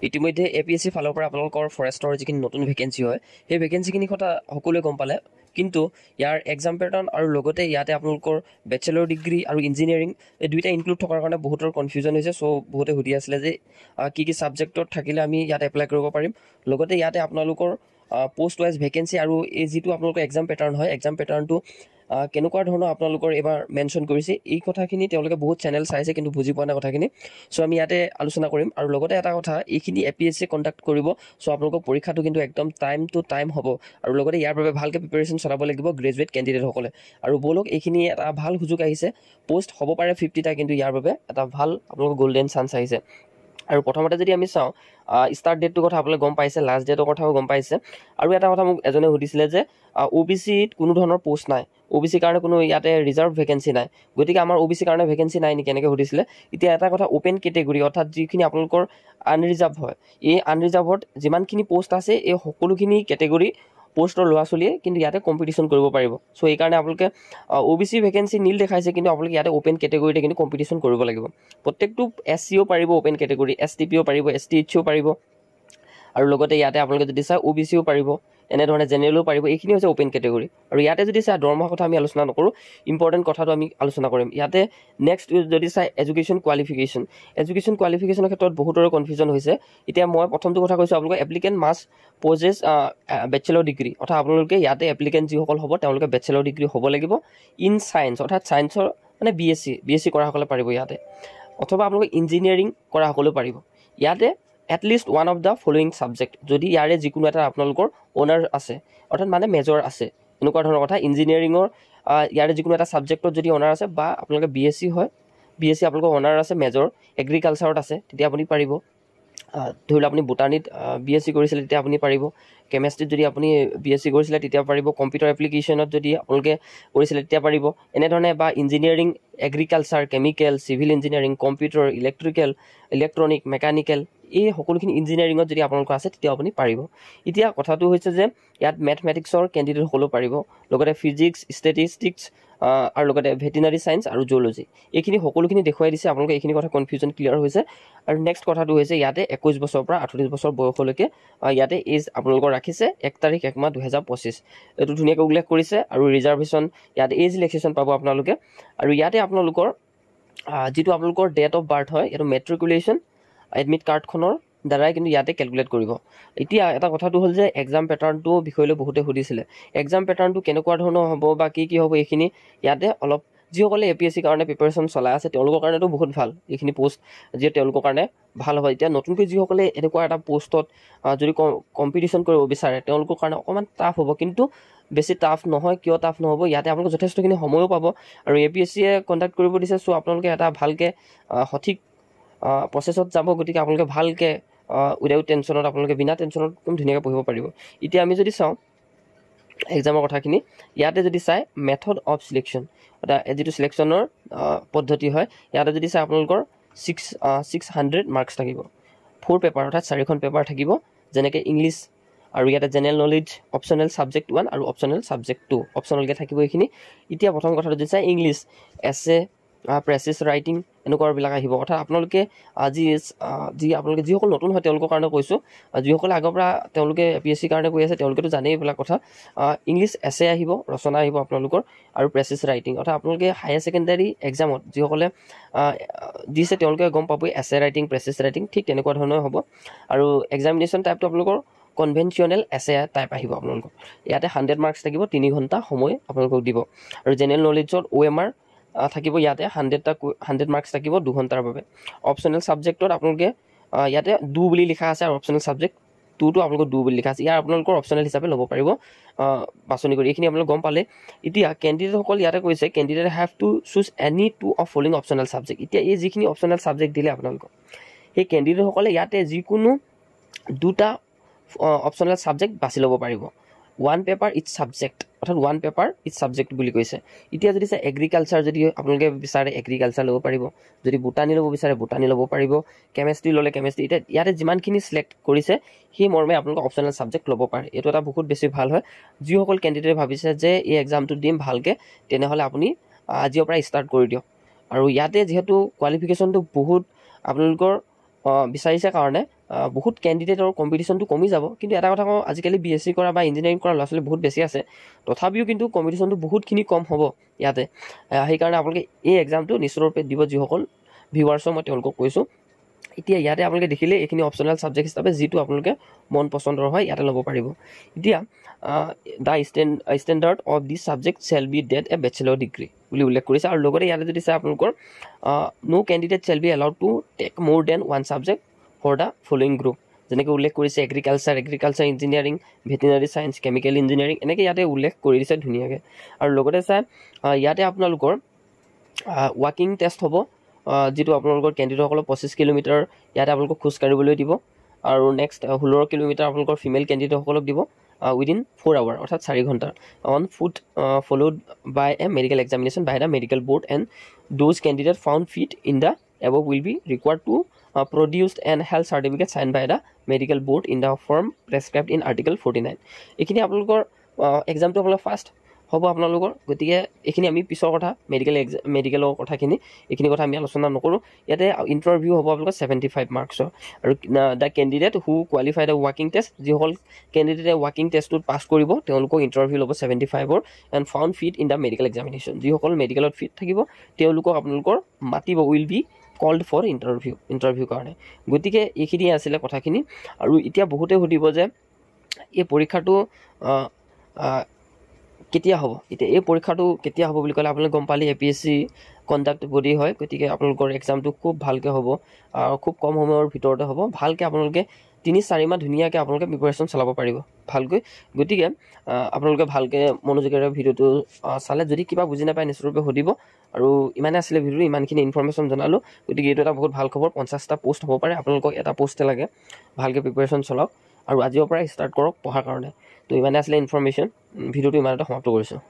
ইতিমধ্যে APSC ফালৰ পৰা আপোনালোকৰ ফৰেষ্টৰ যিখিনি নতুন ভেকেঞ্চি হয় সেই ভেকেঞ্চিখিনি কথা সকলোৱে গম পালে কিন্তু ইয়াৰ এক্সাম পেটাৰ্ণ আৰু লগতে ইয়াতে আপোনালোকৰ বেচেলৰ ডিগ্ৰী আৰু ইঞ্জিনিয়াৰিং এই দুইটা ইনক্লুড থকাৰ কাৰণে বহুতৰ কনফিউজন হৈছে চ' বহুতে সুধি আছিলে যে কি কি ছাবজেক্টত থাকিলে আমি ইয়াত এপ্লাই কৰিব পাৰিম লগতে ইয়াতে আপোনালোকৰ পোষ্ট ৱাইজ ভেকেঞ্চি আৰু এই যিটো আপোনালোকৰ এক্সাম পেটাৰ্ণ হয় এক্সাম পেটাৰ্ণটো কেনেকুৱা ধৰণৰ আপোনালোকৰ এবাৰ মেনশ্যন কৰিছে এই কথাখিনি তেওঁলোকে বহুত চেনেল চাইছে কিন্তু বুজি পোৱা নাই কথাখিনি চ' আমি ইয়াতে আলোচনা কৰিম আৰু লগতে এটা কথা এইখিনি APSC কণ্ডাক্ট কৰিব চ' আপোনালোকৰ পৰীক্ষাটো কিন্তু একদম টাইম টু টাইম হ'ব আৰু লগতে ইয়াৰ বাবে ভালকৈ প্ৰিপেৰেশ্যন চলাব লাগিব গ্ৰেজুৱেট কেণ্ডিডেটসকলে আৰু ব'লক এইখিনি এটা ভাল সুযোগ আহিছে পোষ্ট হ'ব পাৰে 50টা কিন্তু ইয়াৰ বাবে এটা ভাল আপোনালোকৰ গল্ডেন চান্স আহিছে আৰু প্ৰথমতে যদি আমি চাওঁ ষ্টাৰ্ট ডেটটোৰ কথা আপোনালোকে গম পাইছে লাষ্ট ডেটৰ কথাও গম পাইছে আৰু এটা কথা মোক এজনে সুধিছিলে যে OBCত কোনো ধৰণৰ পোষ্ট নাই OBC কাৰণে কোনো ইয়াতে ৰিজাৰ্ভ ভেকেঞ্চি নাই গতিকে আমাৰ OBC কাৰণে ভেকেঞ্চি নাই নেকি এনেকৈ সুধিছিলে এতিয়া এটা কথা অ'পেন কেটেগৰী অৰ্থাৎ যিখিনি আপোনালোকৰ আনৰিজাৰ্ভ হয় এই আনৰিজাৰ্ভত যিমানখিনি পোষ্ট আছে এই সকলোখিনি কেটেগৰী পোষ্টৰ ল'ৰা ছোৱালীয়ে কিন্তু ইয়াতে কম্পিটিশ্যন কৰিব পাৰিব চ' এইকাৰণে আপোনালোকে OBC ভেকেঞ্চি নীল দেখাইছে কিন্তু আপোনালোকে ইয়াতে অ'পেন কেটেগৰীতে কিন্তু কম্পিটিশ্যন কৰিব লাগিব প্ৰত্যেকটো SCও পাৰিব অ'পেন কেটেগৰী STPও পাৰিব STHও পাৰিব আৰু লগতে ইয়াতে আপোনালোকে যদি চাই OBCও পাৰিব এনেধৰণে জেনেৰেলো পাৰিব এইখিনি হৈছে অ'পেন কেটেগৰী আৰু ইয়াতে যদি চাই দৰমহা কথা আমি আলোচনা নকৰোঁ ইম্পৰ্টেণ্ট কথাটো আমি আলোচনা কৰিম ইয়াতে নেক্সট যদি চাই এডুকেশ্যন কোৱালিফিকেশ্যনৰ ক্ষেত্ৰত বহুতৰে কনফিউজন হৈছে এতিয়া মই প্ৰথমটো কথা কৈছোঁ আপোনালোকে এপ্লিকেণ্ট মাষ্ট পজেছ বেচেলৰ ডিগ্ৰী অৰ্থাৎ আপোনালোকে ইয়াতে এপ্লিকেণ্ট যিসকল হ'ব তেওঁলোকে বেচেলৰ ডিগ্ৰী হ'ব লাগিব ইন ছায়েন্স অৰ্থাৎ ছায়েন্সৰ মানে BSc কৰাসকলে পাৰিব ইয়াতে অথবা আপোনালোকে ইঞ্জিনিয়াৰিং কৰাসকলেও পাৰিব ইয়াতে at least one of the following subject যদি ইয়াৰে যিকোনো এটা আপোনালোকৰ অনাৰ আছে অৰ্থাৎ মানে মেজৰ আছে এনেকুৱা ধৰণৰ কথা ইঞ্জিনিয়াৰিঙৰ ইয়াৰে যিকোনো এটা ছাবজেক্টত যদি অনাৰ আছে বা আপোনালোকে BSc হয় BSc আপোনালোকৰ অনাৰ আছে মেজৰ এগ্ৰিকালচাৰত আছে তেতিয়া আপুনি পাৰিব ধৰি লওক আপুনি বুটানীত BSc কৰিছিলে তেতিয়া আপুনি পাৰিব কেমেষ্ট্ৰিত যদি আপুনি BSc কৰিছিলে তেতিয়া পাৰিব কম্পিউটাৰ এপ্লিকেশ্যনত যদি আপোনালোকে কৰিছিলে তেতিয়া পাৰিব এনেধৰণে বা engineering agriculture chemical civil engineering computer electronic mechanical এই সকলোখিনি ইঞ্জিনিয়াৰিঙত যদি আপোনালোকৰ আছে তেতিয়া আপুনি পাৰিব এতিয়া কথাটো হৈছে যে ইয়াত মেথমেটিক্সৰ কেণ্ডিডেট হ'লেও পাৰিব লগতে ফিজিক্স ষ্টেটিষ্টিক্স আৰু লগতে ভেটেনাৰী ছায়েন্স আৰু জুলজি এইখিনি সকলোখিনি দেখুৱাই দিছে আপোনালোকে এইখিনি কথা কনফিউজন ক্লিয়াৰ হৈছে আৰু নেক্সট কথাটো হৈছে ইয়াতে 21 বছৰৰ পৰা 38 বছৰ বয়সলৈকে ইয়াতে এজ আপোনালোকৰ ৰাখিছে 1 তাৰিখ 1 মাহ 2025 এইটো ধুনীয়াকৈ উল্লেখ কৰিছে আৰু ৰিজাৰ্ভেশ্যন ইয়াতে এজ ৰিলেক্সেশ্যন পাব আপোনালোকে আৰু ইয়াতে আপোনালোকৰ যিটো আপোনালোকৰ ডেট অফ বাৰ্থ হয় এইটো মেট্ৰিকুলেশ্যন এডমিট কাৰ্ডখনৰ দ্বাৰাই কিন্তু ইয়াতে কেলকুলেট কৰিব এতিয়া এটা কথাটো হ'ল যে এক্সাম পেটাৰ্ণটো বিষয়লৈ বহুতে সুধিছিলে এক্সাম পেটাৰ্ণটো কেনেকুৱা ধৰণৰ হ'ব বা কি হ'ব এইখিনি ইয়াতে অলপ যিসকলে APSC কাৰণে প্ৰিপেৰেশ্যন চলাই আছে তেওঁলোকৰ কাৰণেতো বহুত ভাল এইখিনি পোষ্ট যিয়ে তেওঁলোকৰ কাৰণে ভাল হ'ব এতিয়া নতুনকৈ যিসকলে এনেকুৱা এটা পোষ্টত যদি কম্পিটিশ্যন কৰিব বিচাৰে তেওঁলোকৰ কাৰণে অকণমান টাফ হ'ব কিন্তু বেছি টাফ নহয় কিয় টাফ নহ'ব ইয়াতে আপোনালোকে যথেষ্টখিনি সময়ো পাব আৰু APSCয়ে কণ্ডাক্ট কৰিব দিছে চ' আপোনালোকে এটা ভালকৈ সঠিক প্ৰচেছত যাব গতিকে আপোনালোকে ভালকৈ উইদাউট টেনশ্যনত আপোনালোকে বিনা টেনশ্যনত একদম ধুনীয়াকৈ পঢ়িব পাৰিব এতিয়া আমি যদি চাওঁ এক্সামৰ কথাখিনি ইয়াতে যদি চাই মেথড অফ চিলেকশ্যন অৰ্থাৎ যিটো চিলেকশ্যনৰ পদ্ধতি হয় ইয়াতে যদি চাই আপোনালোকৰ 600 মাৰ্কছ থাকিব 4 পেপাৰ অৰ্থাৎ 4খন পেপাৰ থাকিব যেনেকৈ ইংলিছ আৰু ইয়াতে জেনেৰেল নলেজ অপশ্যনেল ছাবজেক্ট 1 আৰু অপশ্যনেল ছাবজেক্ট 2 অপশ্যনেলকৈ থাকিব এইখিনি এতিয়া প্ৰথম কথাটো যদি চাই ইংলিছ এছে প্ৰেচিছ ৰাইটিং এনেকুৱাবিলাক আহিব অৰ্থাৎ আপোনালোকে আপোনালোকে যিসকল নতুন হয় তেওঁলোকৰ কাৰণে কৈছোঁ যিসকলে আগৰ পৰা তেওঁলোকে APSC কাৰণে কৈ আছে তেওঁলোকেতো জানেই এইবিলাক কথা ইংলিছ এছে আহিব ৰচনা আহিব আপোনালোকৰ আৰু প্ৰেচিছ ৰাইটিং অৰ্থাৎ আপোনালোকে হায়াৰ ছেকেণ্ডাৰী এক্সামত যিসকলে দিছে তেওঁলোকে গম পাবই এছে ৰাইটিং প্ৰেচিছ ৰাইটিং ঠিক তেনেকুৱা ধৰণৰ হ'ব আৰু এক্সামিনেশ্যন টাইপটো আপোনালোকৰ কনভেনশ্যনেল এছে টাইপ আহিব আপোনালোকৰ ইয়াতে 100 মাৰ্কছ থাকিব 3 ঘণ্টা সময় আপোনালোকক দিব আৰু জেনেৰেল নলেজত OMR থাকিব ইয়াতে 100 মাৰ্কছ থাকিব 2 ঘণ্টাৰ বাবে অপশ্যনেল ছাবজেক্টত আপোনালোকে ইয়াতে ডু বুলি লিখা আছে আৰু অপশ্যনেল ছাবজেক্ট 2টো আপোনালোকৰ ডু বুলি লিখা আছে ইয়াৰ আপোনালোকৰ অপশ্যনেল হিচাপে ল'ব পাৰিব বাছনি কৰি এইখিনি আপোনালোকে গম পালে এতিয়া কেণ্ডিডেটসকল ইয়াতে কৈছে candidate have to choose any 2 of following optional subject এতিয়া এই যিখিনি অপশ্যনেল ছাবজেক্ট দিলে আপোনালোকক সেই কেণ্ডিডেটসকলে ইয়াতে যিকোনো 2টা অপশ্যনেল ছাবজেক্ট বাছি ল'ব পাৰিব 1 পেপাৰ ইচ ছাবজেক্ট অৰ্থাৎ 1 পেপাৰ ইচ ছাবজেক্ট বুলি কৈছে এতিয়া যদি চাই এগ্ৰিকালচাৰ যদি আপোনালোকে বিচাৰে এগ্ৰিকালচাৰ ল'ব পাৰিব যদি বুটানী ল'ব বিচাৰে বুটানী ল'ব পাৰিব কেমেষ্ট্ৰি ল'লে কেমেষ্ট্ৰি এতিয়া ইয়াতে যিমানখিনি চিলেক্ট কৰিছে সেই মৰ্মে আপোনালোকে অপশ্যনেল ছাবজেক্ট ল'ব পাৰে এইটো এটা বহুত বেছি ভাল হয় যিসকল কেণ্ডিডেটে ভাবিছে যে এই এক্সামটো দিম ভালকৈ তেনেহ'লে আপুনি আজিৰ পৰা ষ্টাৰ্ট কৰি দিয়ক আৰু ইয়াতে যিহেতু কোৱালিফিকেশ্যনটো বহুত আপোনালোকৰ বিচাৰিছে কাৰণে বহুত কেণ্ডিডেটৰ কম্পিটিশ্যনটো কমি যাব। কিন্তু এটা কথা কওঁ, আজিকালি BSc কৰা বা ইঞ্জিনিয়াৰিং কৰা ল'ৰা ছোৱালী বহুত বেছি আছে, তথাপিও কিন্তু কম্পিটিশ্যনটো বহুতখিনি কম হ'ব ইয়াতে। সেইকাৰণে আপোনালোকে এই এক্সামটো নিশ্চিতৰূপে দিব, যিসকল ভিউৱাৰ্ছৰ মই তেওঁলোকক কৈছোঁ। এতিয়া ইয়াতে আপোনালোকে দেখিলে এইখিনি অপশ্যনেল ছাবজেক্ট হিচাপে যিটো আপোনালোকে মন পচন্দৰ হয় ইয়াতে ল'ব পাৰিব। এতিয়া the standard of this subject shall be that a bachelor degree বুলি উল্লেখ কৰিছে। আৰু লগতে ইয়াতে যদি চাই আপোনালোকৰ no' candidate shall be allowed to take more than one subject for the following group. যেনেকৈ উল্লেখ কৰিছে agriculture engineering, veterinary science, chemical engineering, এনেকৈ ইয়াতে উল্লেখ কৰি দিছে ধুনীয়াকৈ। আৰু লগতে চাই ইয়াতে আপোনালোকৰ ৱাকিং টেষ্ট হ'ব, যিটো আপোনালোকৰ কেণ্ডিডেটসকলক 25 কিলোমিটাৰ ইয়াতে আপোনালোকক খোজকাঢ়িবলৈ দিব। আৰু নেক্সট 16 কিলোমিটাৰ আপোনালোকৰ ফিমেল কেণ্ডিডেটসকলক দিব উইদিন 4 আৱাৰ, অৰ্থাৎ 4 ঘণ্টা on foot, followed by a medical examination by the medical board and those candidate found fit in the above will be required to produce an health certificate signed by the medical board in the form prescribed in article 49. এইখিনি আপোনালোকৰ এক্সামটো আপোনালোকৰ first হ'ব আপোনালোকৰ। গতিকে এইখিনি আমি পিছৰ কথা মেডিকেলৰ কথাখিনি এইখিনি কথা আমি আলোচনা নকৰোঁ। ইয়াতে ইণ্টাৰভিউ হ'ব আপোনালোকৰ 75 মাৰ্কছৰ। আৰু the candidate who qualify the ৱাকিং টেষ্ট, যিসকল কেণ্ডিডেটে ৱাকিং টেষ্টটোত পাছ কৰিব তেওঁলোকক ইণ্টাৰভিউ ল'ব 75ৰ and found fit in the medical examination. যিসকল মেডিকেলত ফিট থাকিব তেওঁলোকক আপোনালোকৰ মাতিব, will be called for interview কাৰণে। গতিকে এইখিনি আছিলে কথাখিনি। আৰু এতিয়া বহুতে সুধিব যে এই পৰীক্ষাটো কেতিয়া হ'ব। এতিয়া এই পৰীক্ষাটো কেতিয়া হ'ব বুলি ক'লে আপোনালোকে গম পালে APSC কণ্ডাক্ট বডি হয়। গতিকে আপোনালোকৰ এক্সামটো খুব ভালকৈ হ'ব, খুব কম সময়ৰ ভিতৰতে হ'ব। ভালকৈ আপোনালোকে 3-4 মাহ ধুনীয়াকৈ আপোনালোকে প্ৰিপাৰেশ্যন চলাব পাৰিব ভালকৈ। গতিকে আপোনালোকে ভালকৈ মনোযোগেৰে ভিডিঅ'টো চালে, যদি কিবা বুজি নাপায় নিশ্চিতৰূপে সুধিব। আৰু ইমানে আছিলে ভিডিঅ'টো, ইমানখিনি ইনফৰমেশ্যন জনালোঁ। গতিকে এইটো এটা বহুত ভাল খবৰ, 50টা পোষ্ট হ'ব পাৰে, আপোনালোকক এটা পোষ্টে লাগে। ভালকৈ প্ৰিপাৰেশ্যন চলাওক আৰু আজিৰ পৰাই ষ্টাৰ্ট কৰক পঢ়াৰ কাৰণে। তো ইমানে আছিলে ইনফৰমেশ্যন, ভিডিঅ'টো ইমানতে সমাপ্ত কৰিছোঁ।